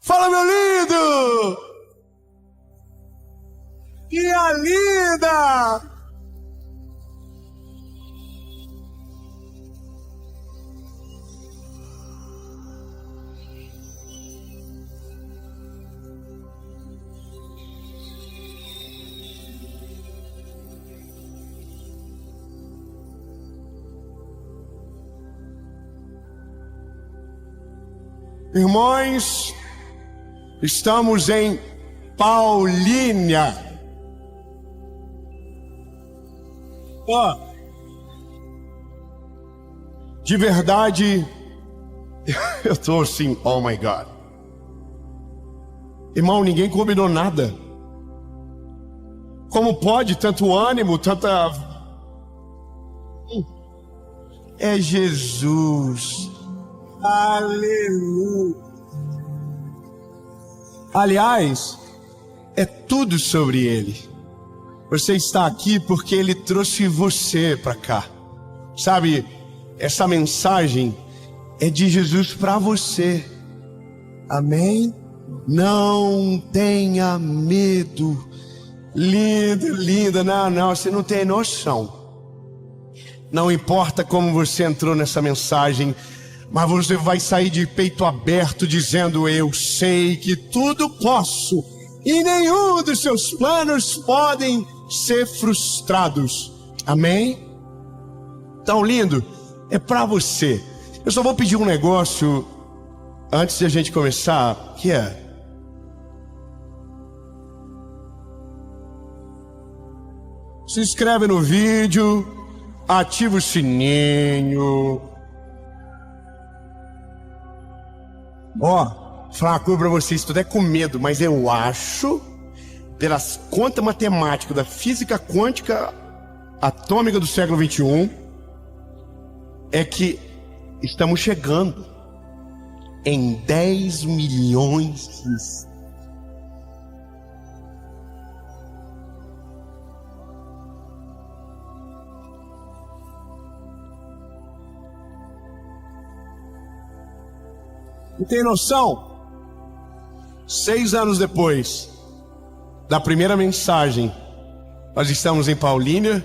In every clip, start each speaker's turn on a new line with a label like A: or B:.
A: Fala, meu lindo! Minha linda! Irmãos, estamos em Paulínia. De verdade, eu tô assim, oh my God. Irmão, ninguém combinou nada. Como pode tanto ânimo, tanta... É Jesus. Aleluia. Aliás, é tudo sobre Ele. Você está aqui porque Ele trouxe você para cá. Sabe, essa mensagem é de Jesus para você. Amém? Não tenha medo. Lindo, linda. Não, você não tem noção. Não importa como você entrou nessa mensagem, mas você vai sair de peito aberto dizendo: eu sei que tudo posso e nenhum dos seus planos podem ser frustrados. Amém? Tão lindo, é para você. Eu só vou pedir um negócio antes de a gente começar, que é: se inscreve no vídeo, ativa o sininho. Falar uma coisa pra vocês, tudo é com medo, mas eu acho, pelas contas matemáticas da física quântica atômica do século XXI, é que estamos chegando em 10 milhões de... Não tem noção? 6 anos depois da primeira mensagem, nós estamos em Paulínia.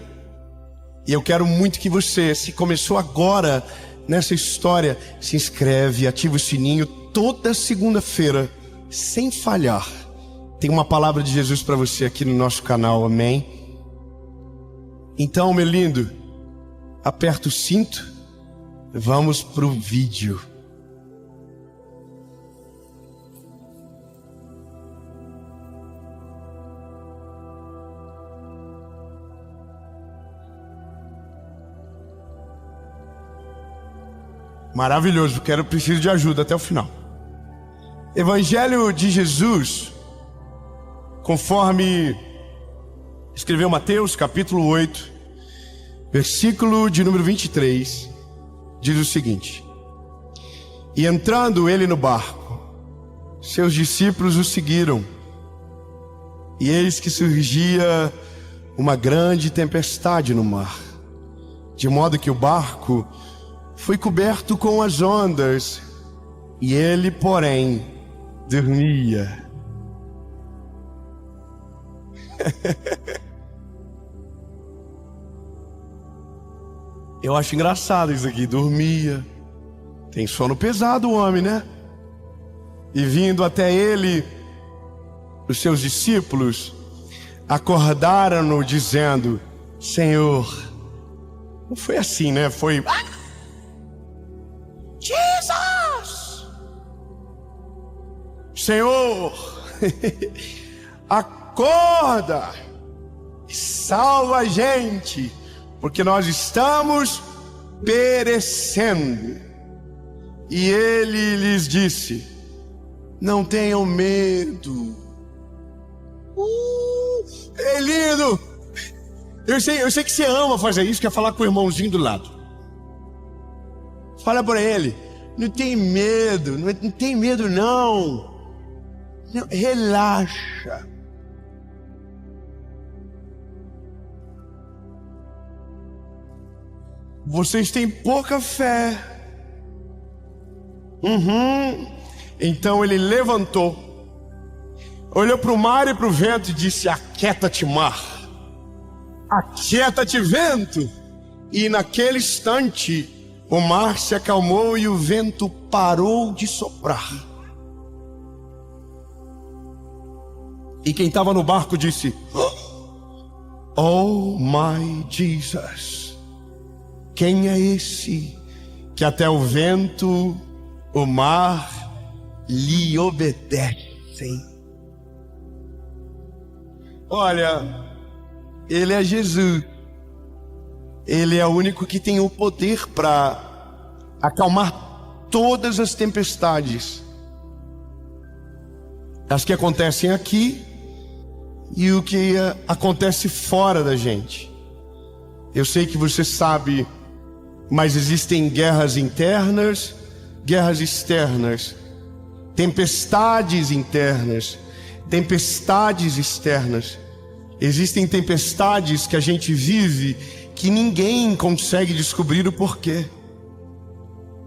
A: E eu quero muito que você, se começou agora nessa história, se inscreve, ativa o sininho. Toda segunda-feira, sem falhar, tem uma palavra de Jesus para você aqui no nosso canal, amém? Então, meu lindo, aperta o cinto, vamos pro vídeo. Maravilhoso, preciso de ajuda até o final. Evangelho de Jesus, conforme escreveu Mateus, capítulo 8, versículo de número 23, diz o seguinte: e entrando ele no barco, seus discípulos o seguiram, e eis que surgia uma grande tempestade no mar, de modo que o barco foi coberto com as ondas, e ele, porém, dormia. Eu acho engraçado isso aqui, dormia. Tem sono pesado o homem, né? E vindo até ele, os seus discípulos acordaram-no dizendo: Senhor. Não foi assim, né? Foi... Jesus! Senhor, acorda e salva a gente, porque nós estamos perecendo. E ele lhes disse: não tenham medo. É lindo! Eu sei que você ama fazer isso, quer falar com o irmãozinho do lado. Fala para ele: não tem medo, não tem medo não. Relaxa. Vocês têm pouca fé. Então ele levantou, olhou para o mar e para o vento e disse: aquieta-te, mar, aquieta-te, vento. E naquele instante o mar se acalmou e o vento parou de soprar. E quem estava no barco disse: oh my Jesus, quem é esse que até o vento, o mar lhe obedecem? Olha, ele é Jesus. Ele é o único que tem o poder para acalmar todas as tempestades, as que acontecem aqui e o que acontece fora da gente. Eu sei que você sabe, mas existem guerras internas, guerras externas, tempestades internas, tempestades externas. Existem tempestades que a gente vive que ninguém consegue descobrir o porquê,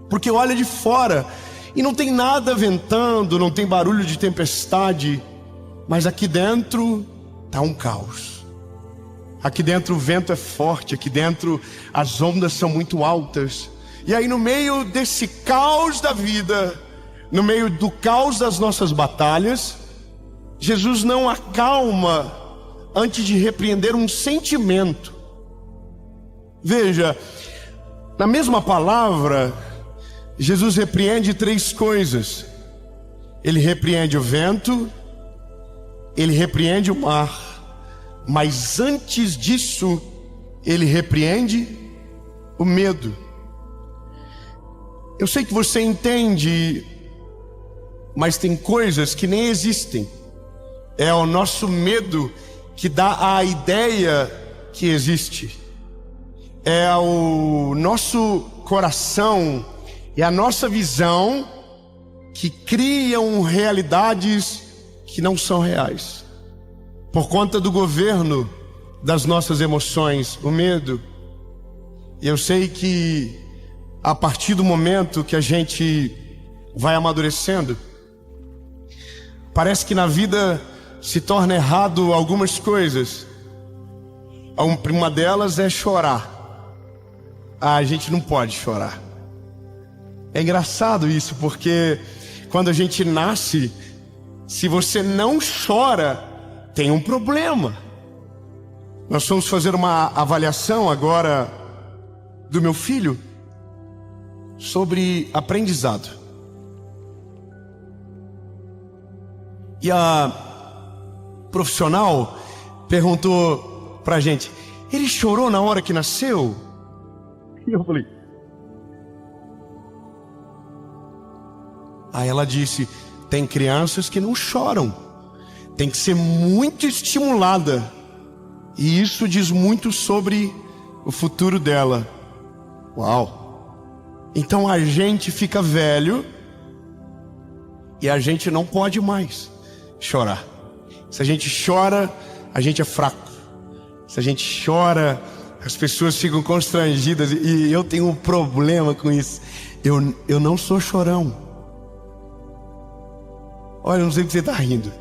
A: porque olha de fora e não tem nada ventando, não tem barulho de tempestade, mas aqui dentro está um caos. Aqui dentro o vento é forte, aqui dentro as ondas são muito altas. E aí no meio desse caos da vida, no meio do caos das nossas batalhas, Jesus não acalma antes de repreender um sentimento. Veja, na mesma palavra, Jesus repreende 3 coisas. Ele repreende o vento, ele repreende o mar, mas antes disso, ele repreende o medo. Eu sei que você entende, mas tem coisas que nem existem. É o nosso medo que dá a ideia que existe. É o nosso coração e a nossa visão que criam realidades que não são reais. Por conta do governo das nossas emoções, o medo. E eu sei que a partir do momento que a gente vai amadurecendo, parece que na vida se torna errado algumas coisas. Uma delas é chorar. A gente não pode chorar. É engraçado isso, porque quando a gente nasce, se você não chora, tem um problema. Nós fomos fazer uma avaliação agora do meu filho sobre aprendizado. E a profissional perguntou pra gente: ele chorou na hora que nasceu? E eu falei. Aí ela disse: tem crianças que não choram, tem que ser muito estimulada, e isso diz muito sobre o futuro dela. Uau! Então a gente fica velho e a gente não pode mais chorar. Se a gente chora, a gente é fraco. Se a gente chora, as pessoas ficam constrangidas, e eu tenho um problema com isso. Eu não sou chorão. Olha, eu não sei porque você está rindo.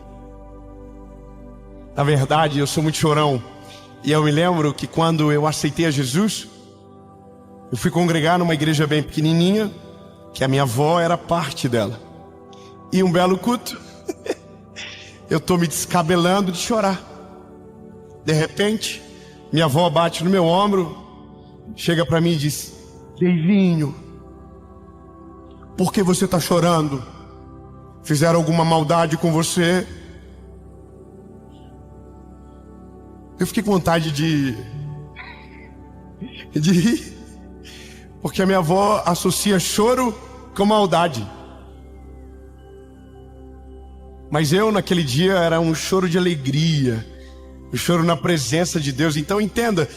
A: Na verdade, eu sou muito chorão. E eu me lembro que quando eu aceitei a Jesus, eu fui congregar numa igreja bem pequenininha, que a minha avó era parte dela. E um belo culto, eu estou me descabelando de chorar. De repente, minha avó bate no meu ombro, chega para mim e diz: Deivinho, por que você está chorando? Fizeram alguma maldade com você? Eu fiquei com vontade de rir, porque a minha avó associa choro com maldade. Mas eu naquele dia era um choro de alegria, um choro na presença de Deus. Então entenda,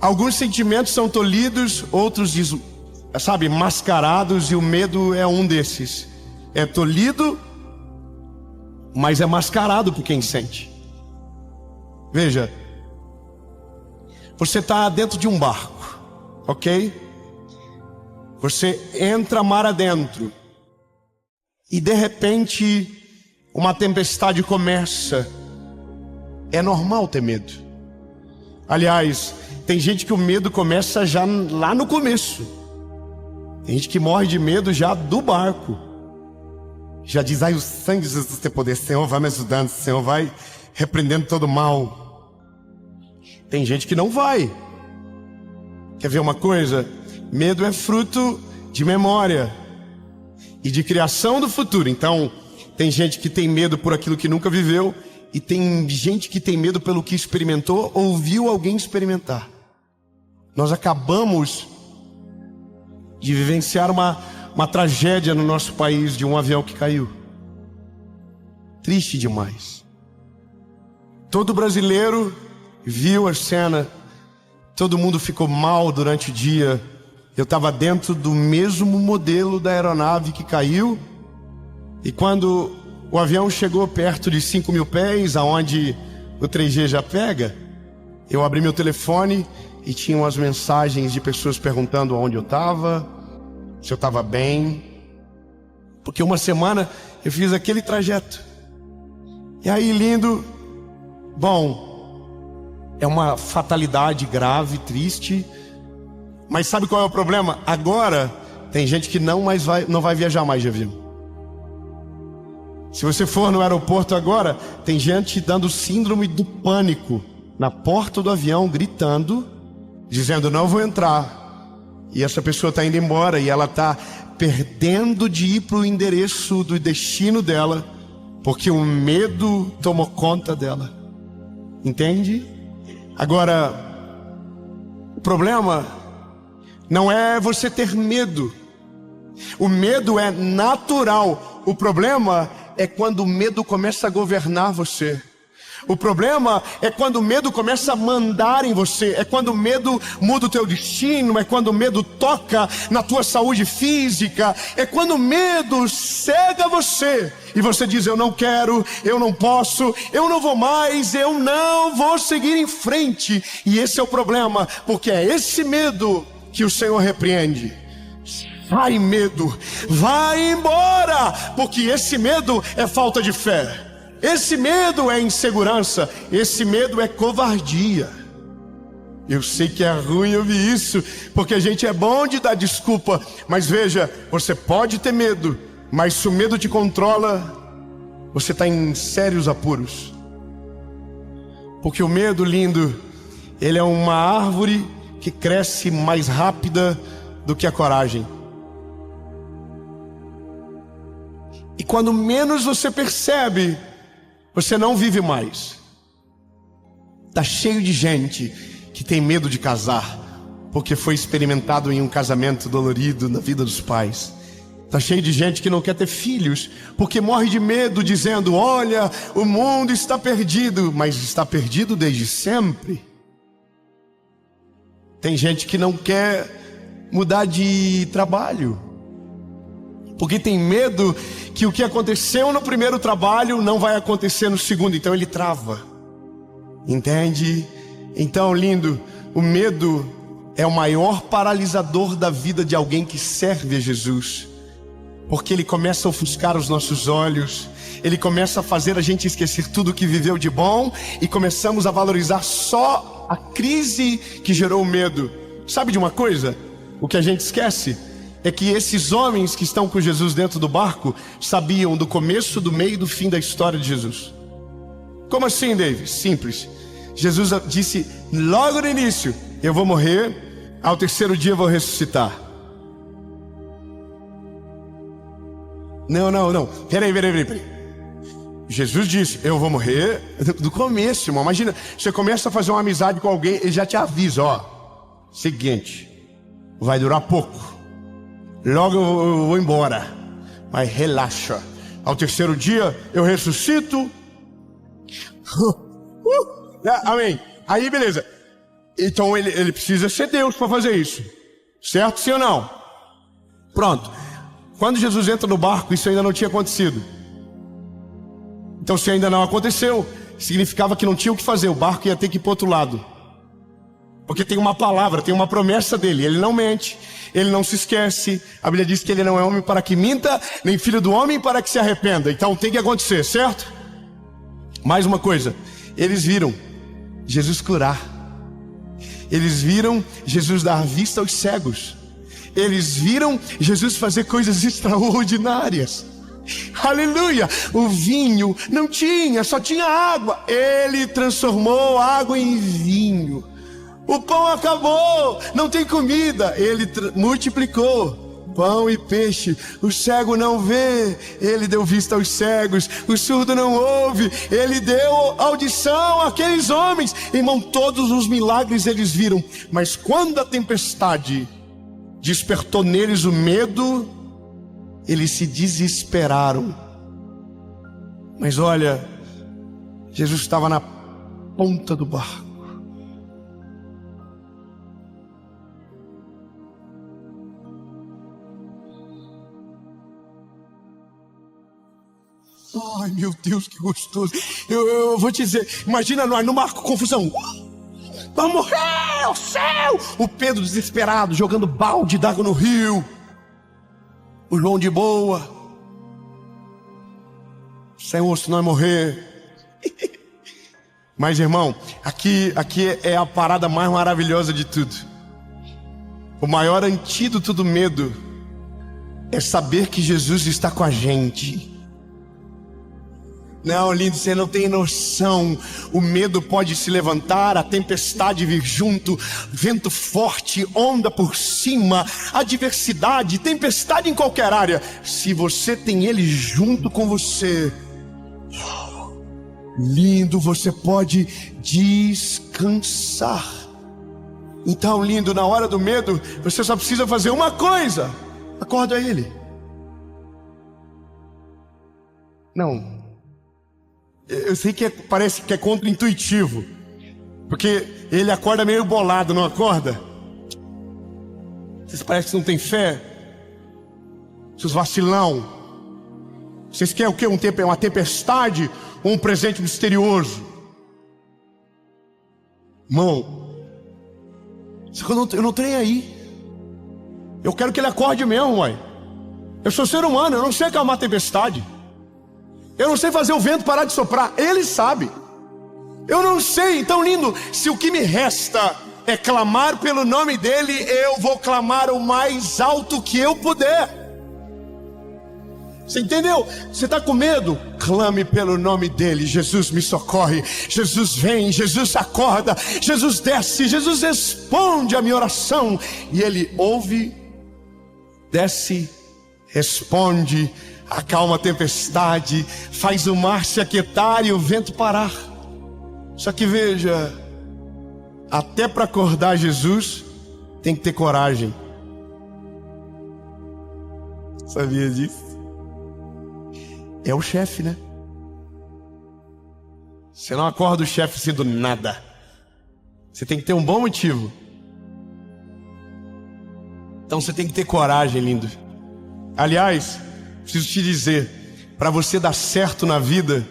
A: alguns sentimentos são tolhidos, outros, mascarados, e o medo é um desses. É tolhido, mas é mascarado por quem sente. Veja, você está dentro de um barco, ok? Você entra mar adentro, e de repente uma tempestade começa. É normal ter medo. Aliás, tem gente que o medo começa já lá no começo. Tem gente que morre de medo já do barco. Já diz, o sangue de Jesus tem poder, Senhor vai me ajudando, Senhor vai repreendendo todo mal. Tem gente que não vai. Quer ver uma coisa? Medo é fruto de memória e de criação do futuro. Então, tem gente que tem medo por aquilo que nunca viveu, e tem gente que tem medo pelo que experimentou ou viu alguém experimentar. Nós acabamos de vivenciar uma tragédia no nosso país de um avião que caiu. Triste demais. Todo brasileiro viu a cena, todo mundo ficou mal durante o dia. Eu estava dentro do mesmo modelo da aeronave que caiu, e quando o avião chegou perto de 5.000 pés, aonde o 3G já pega, eu abri meu telefone e tinha umas mensagens de pessoas perguntando onde eu estava, se eu estava bem, porque uma semana eu fiz aquele trajeto. E aí, lindo, bom, é uma fatalidade grave, triste, mas sabe qual é o problema? Agora tem gente que não vai viajar mais de avião. Se você for no aeroporto agora, tem gente dando síndrome do pânico na porta do avião, gritando, dizendo, não vou entrar. E essa pessoa está indo embora e ela está perdendo de ir para o endereço do destino dela, porque o medo tomou conta dela. Entende? Agora, o problema não é você ter medo. O medo é natural. O problema é quando o medo começa a governar você. O problema é quando o medo começa a mandar em você. É quando o medo muda o teu destino. É quando o medo toca na tua saúde física. É quando o medo cega você e você diz, eu não quero, eu não posso, eu não vou mais, eu não vou seguir em frente. E esse é o problema, porque é esse medo que o Senhor repreende. Vai, medo, vai embora, porque esse medo é falta de fé. Esse medo é insegurança. Esse medo é covardia. Eu sei que é ruim ouvir isso, porque a gente é bom de dar desculpa. Mas veja, você pode ter medo, mas se o medo te controla, você está em sérios apuros. Porque o medo, lindo, ele é uma árvore que cresce mais rápida do que a coragem. E quando menos você percebe, você não vive mais. Está cheio de gente que tem medo de casar, porque foi experimentado em um casamento dolorido na vida dos pais. Está cheio de gente que não quer ter filhos, porque morre de medo, dizendo, olha, o mundo está perdido. Mas está perdido desde sempre. Tem gente que não quer mudar de trabalho, porque tem medo que o que aconteceu no primeiro trabalho não vai acontecer no segundo. Então ele trava. Entende? Então, lindo, o medo é o maior paralisador da vida de alguém que serve a Jesus. Porque ele começa a ofuscar os nossos olhos. Ele começa a fazer a gente esquecer tudo o que viveu de bom. E começamos a valorizar só a crise que gerou o medo. Sabe de uma coisa? O que a gente esquece é que esses homens que estão com Jesus dentro do barco sabiam do começo, do meio e do fim da história de Jesus. Como assim, David? Simples. Jesus disse logo no início, eu vou morrer, ao terceiro dia eu vou ressuscitar. Não. Peraí. Jesus disse, eu vou morrer do começo, irmão. Imagina, você começa a fazer uma amizade com alguém, ele já te avisa, ó. Seguinte, vai durar pouco. Logo eu vou embora, mas relaxa. Ao terceiro dia eu ressuscito. Amém. Aí beleza. Então ele precisa ser Deus para fazer isso. Certo, sim ou não? Pronto. Quando Jesus entra no barco, isso ainda não tinha acontecido. Então se ainda não aconteceu, significava que não tinha o que fazer. O barco ia ter que ir para o outro lado. Porque tem uma palavra, tem uma promessa dele. Ele não mente, ele não se esquece. A Bíblia diz que ele não é homem para que minta, nem filho do homem para que se arrependa. Então tem que acontecer, certo? Mais uma coisa, eles viram Jesus curar. Eles viram Jesus dar vista aos cegos. Eles viram Jesus fazer coisas extraordinárias. Aleluia! O vinho não tinha, só tinha água. Ele transformou água em vinho. O pão acabou, não tem comida. Ele multiplicou pão e peixe. O cego não vê, ele deu vista aos cegos. O surdo não ouve, ele deu audição àqueles homens. Irmão, todos os milagres eles viram. Mas quando a tempestade despertou neles o medo, eles se desesperaram. Mas olha, Jesus estava na ponta do barco. Ai, meu Deus, que gostoso. Eu vou te dizer, imagina nós numa confusão. Vamos morrer, o céu! O Pedro desesperado, jogando balde d'água no rio. O João de boa. Senhor, se nós morrer. Mas irmão, aqui é a parada mais maravilhosa de tudo. O maior antídoto do medo é saber que Jesus está com a gente. Não, lindo, você não tem noção. O medo pode se levantar, a tempestade vir junto, vento forte, onda por cima, adversidade, tempestade em qualquer área. Se você tem ele junto com você, lindo, você pode descansar. Então, lindo, na hora do medo, você só precisa fazer uma coisa: acorda ele. Não. Eu sei que parece que é contra-intuitivo, porque ele acorda meio bolado, não acorda? Vocês parecem que não tem fé, seus vacilão. Vocês querem o quê? Uma tempestade ou um presente misterioso? Irmão, eu não tenho aí. Eu quero que ele acorde mesmo, mãe. Eu sou ser humano, eu não sei acalmar a tempestade. Eu não sei fazer o vento parar de soprar, ele sabe. Eu não sei, então lindo, se o que me resta é clamar pelo nome dele, eu vou clamar o mais alto que eu puder. Você entendeu? Você está com medo? Clame pelo nome dele. Jesus me socorre, Jesus vem, Jesus acorda, Jesus desce, Jesus responde a minha oração. E ele ouve, desce, responde, acalma a tempestade, faz o mar se aquietar e o vento parar. Só que veja, até para acordar Jesus tem que ter coragem. Sabia disso? É o chefe, né? Você não acorda o chefe assim do nada. Você tem que ter um bom motivo. Então você tem que ter coragem, lindo. Aliás, preciso te dizer, para você dar certo na vida,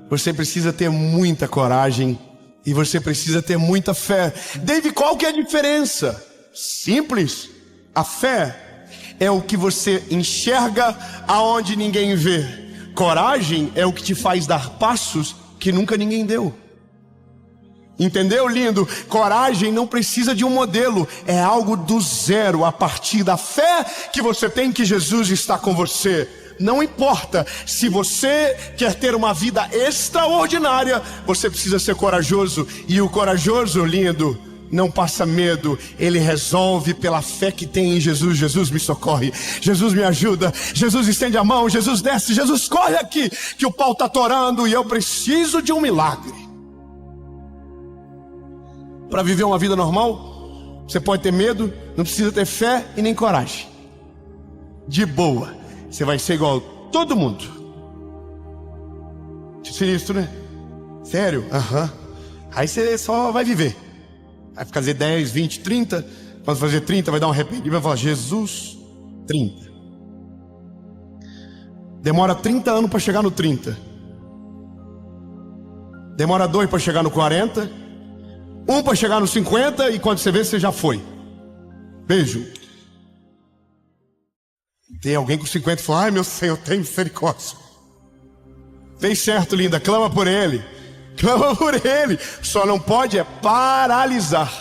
A: você precisa ter muita coragem e você precisa ter muita fé. David, qual que é a diferença? Simples. A fé é o que você enxerga aonde ninguém vê. Coragem é o que te faz dar passos que nunca ninguém deu. Entendeu, lindo? Coragem não precisa de um modelo, é algo do zero, a partir da fé que você tem que Jesus está com você. Não importa, se você quer ter uma vida extraordinária, você precisa ser corajoso. E o corajoso, lindo, não passa medo, ele resolve pela fé que tem em Jesus. Jesus me socorre, Jesus me ajuda, Jesus estende a mão, Jesus desce, Jesus corre aqui, que o pau está torando e eu preciso de um milagre. Para viver uma vida normal, você pode ter medo, não precisa ter fé e nem coragem. De boa, você vai ser igual a todo mundo. Sinistro, né? Sério? Aham. Aí você só vai viver. Vai fazer 10, 20, 30. Quando fazer 30, vai dar um arrependimento, vai falar: Jesus, 30. Demora 30 anos para chegar no 30. Demora 2 para chegar no 40. Um para chegar nos 50 e quando você vê, você já foi. Beijo. Tem alguém com 50 e fala: ai meu Senhor, tem misericórdia. Tem certo, linda, clama por ele. Clama por ele. Só não pode é paralisar.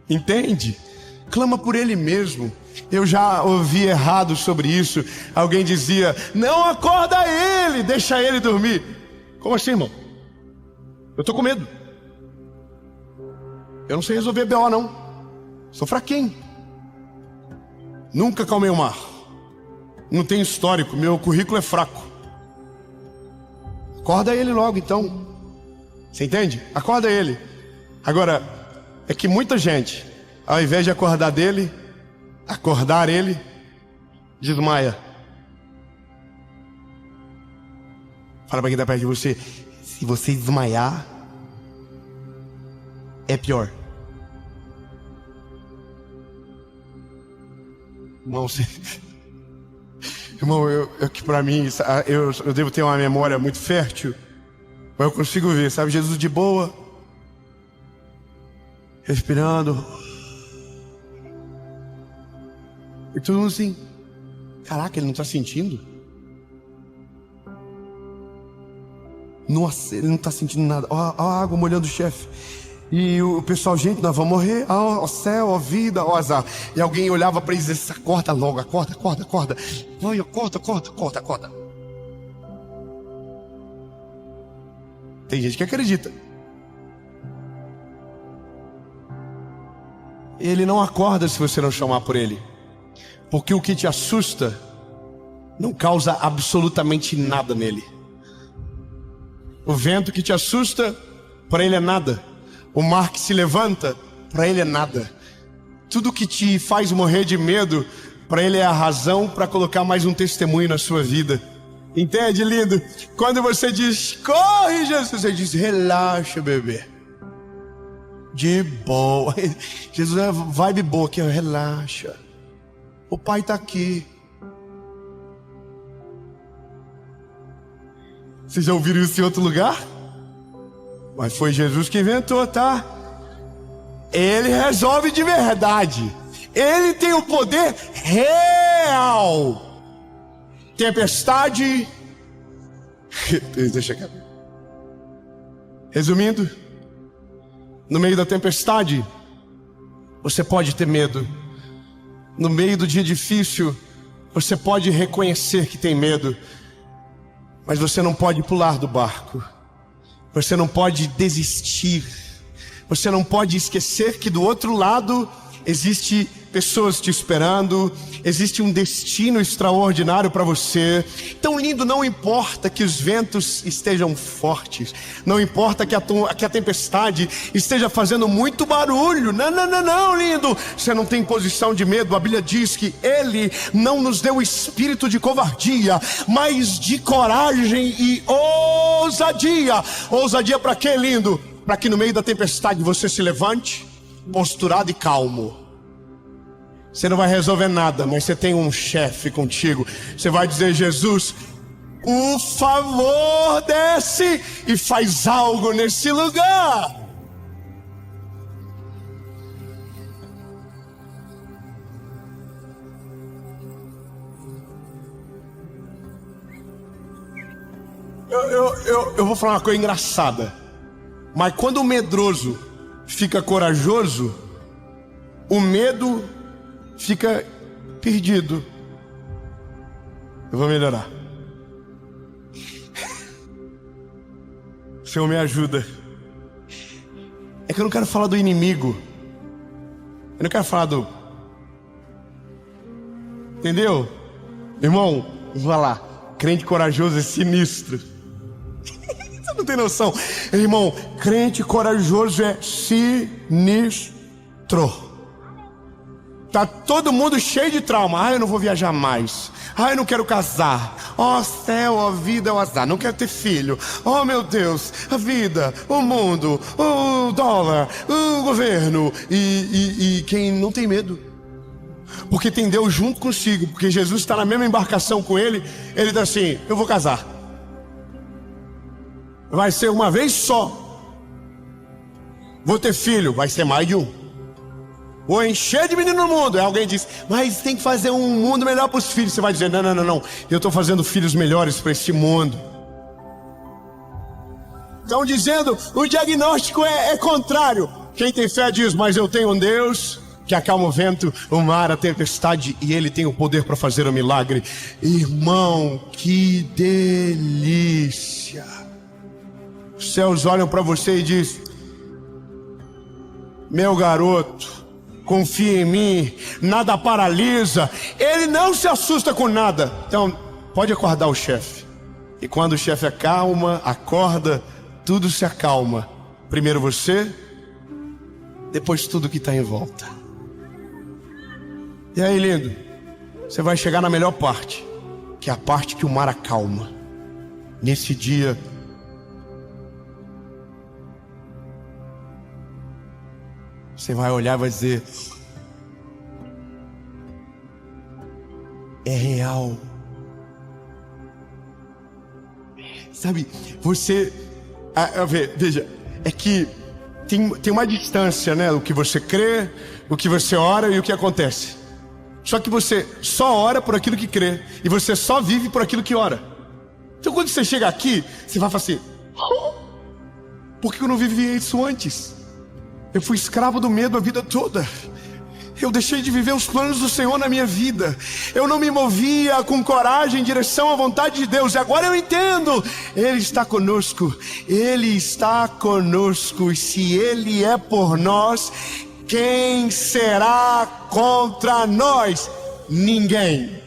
A: Entende? Clama por ele mesmo. Eu já ouvi errado sobre isso. Alguém dizia: não acorda ele, deixa ele dormir. Como assim, irmão? Eu tô com medo. Eu não sei resolver BO não. Sou fraquinho. Nunca calmei o mar. Não tenho histórico, meu currículo é fraco. Acorda ele logo então. Você entende? Acorda ele. Agora, é que muita gente, ao invés de acordar ele, desmaia. Fala pra quem tá perto de você: se você desmaiar, é pior. Irmão, eu que pra mim, eu devo ter uma memória muito fértil, mas eu consigo ver, sabe, Jesus de boa, respirando, e todo mundo assim: caraca, ele não tá sentindo? Nossa, ele não tá sentindo nada. Ó a água molhando o chefe. E o pessoal: gente, nós vamos morrer. Ó céu, ó vida, ó azar. E alguém olhava para eles e disse: acorda logo, acorda. Vai, acorda. Tem gente que acredita. Ele não acorda se você não chamar por ele. Porque o que te assusta não causa absolutamente nada nele. O vento que te assusta, para ele é nada. O mar que se levanta, para ele é nada. Tudo que te faz morrer de medo, para ele é a razão para colocar mais um testemunho na sua vida. Entende, lindo? Quando você diz: corre, Jesus, você diz: relaxa, bebê. De boa. Jesus é vibe boa aqui, relaxa. O pai está aqui. Vocês já ouviram isso em outro lugar? Mas foi Jesus que inventou, tá? Ele resolve de verdade. Ele tem o poder real. Tempestade. Deixa aqui. Resumindo, no meio da tempestade, você pode ter medo. No meio do dia difícil, você pode reconhecer que tem medo. Mas você não pode pular do barco. Você não pode desistir. Você não pode esquecer que do outro lado existe pessoas te esperando, existe um destino extraordinário para você. Tão lindo, não importa que os ventos estejam fortes, não importa que a tempestade esteja fazendo muito barulho. Não, lindo. Você não tem posição de medo. A Bíblia diz que Ele não nos deu espírito de covardia, mas de coragem e ousadia. Ousadia para quê, lindo? Para que no meio da tempestade você se levante, posturado e calmo. Você não vai resolver nada, mas você tem um chefe contigo. Você vai dizer: Jesus, por favor, desce e faz algo nesse lugar. Eu vou falar uma coisa engraçada. Mas quando o medroso fica corajoso, o medo fica perdido. Eu vou melhorar. Senhor, me ajuda. É que eu não quero falar do inimigo. Eu não quero falar do... Entendeu? Irmão, vai lá. Crente corajoso é sinistro. Você não tem noção. Irmão, crente corajoso é sinistro. Tá todo mundo cheio de trauma. Eu não vou viajar mais. Eu não quero casar. Céu, a vida é o azar. Não quero ter filho. Meu Deus, a vida, o mundo, o dólar, o governo. E quem não tem medo, porque tem Deus junto consigo, porque Jesus está na mesma embarcação com ele. Ele diz assim: eu vou casar. Vai ser uma vez só. Vou ter filho, vai ser mais de um. Vou encher de menino no mundo. Aí alguém diz, mas tem que fazer um mundo melhor para os filhos. Você vai dizer, não. Eu estou fazendo filhos melhores para este mundo. Estão dizendo, o diagnóstico é contrário. Quem tem fé diz, mas eu tenho um Deus que acalma o vento, o mar, a tempestade, e Ele tem o poder para fazer um milagre. Irmão, que delícia. Os céus olham para você e dizem, meu garoto, confia em mim, nada paralisa. Ele não se assusta com nada. Então, pode acordar o chefe. E quando o chefe acorda, tudo se acalma. Primeiro você, depois tudo que está em volta. E aí, lindo, você vai chegar na melhor parte, que é a parte que o mar acalma. Nesse dia, você vai olhar e vai dizer, é real. Sabe, você... veja, é que tem uma distância, né? O que você crê, o que você ora e o que acontece. Só que você só ora por aquilo que crê, e você só vive por aquilo que ora. Então quando você chega aqui, você vai falar assim, por que eu não vivia isso antes? Eu fui escravo do medo a vida toda. Eu deixei de viver os planos do Senhor na minha vida. Eu não me movia com coragem em direção à vontade de Deus. E agora eu entendo. Ele está conosco. Ele está conosco. E se Ele é por nós, quem será contra nós? Ninguém.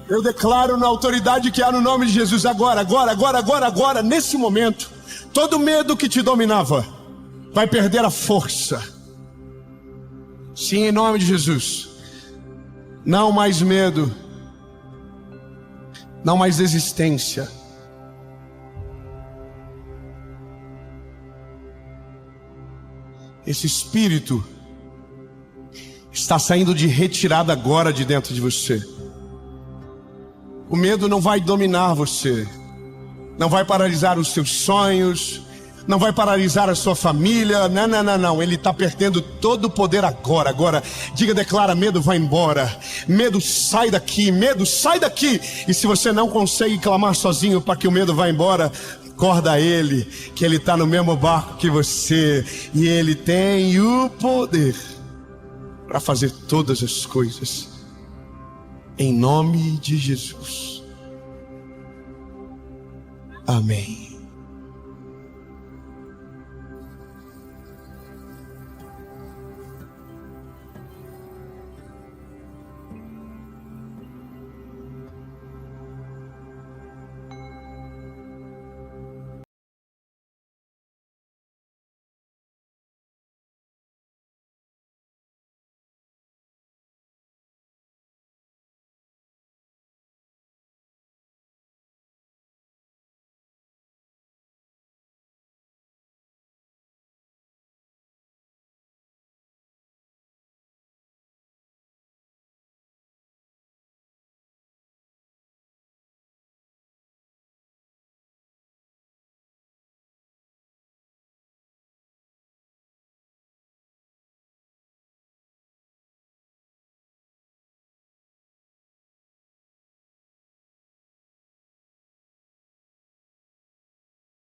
A: Eu declaro na autoridade que há no nome de Jesus agora, nesse momento, todo medo que te dominava vai perder a força. Sim, em nome de Jesus. Não mais medo, não mais desistência. Esse espírito está saindo de retirada agora de dentro de você. O medo não vai dominar você, não vai paralisar os seus sonhos, não vai paralisar a sua família. Não. Ele está perdendo todo o poder agora. Agora, diga, declara, medo vai embora. Medo sai daqui, medo sai daqui. E se você não consegue clamar sozinho para que o medo vá embora, acorda a Ele, que Ele está no mesmo barco que você. E Ele tem o poder para fazer todas as coisas. Em nome de Jesus. Amém.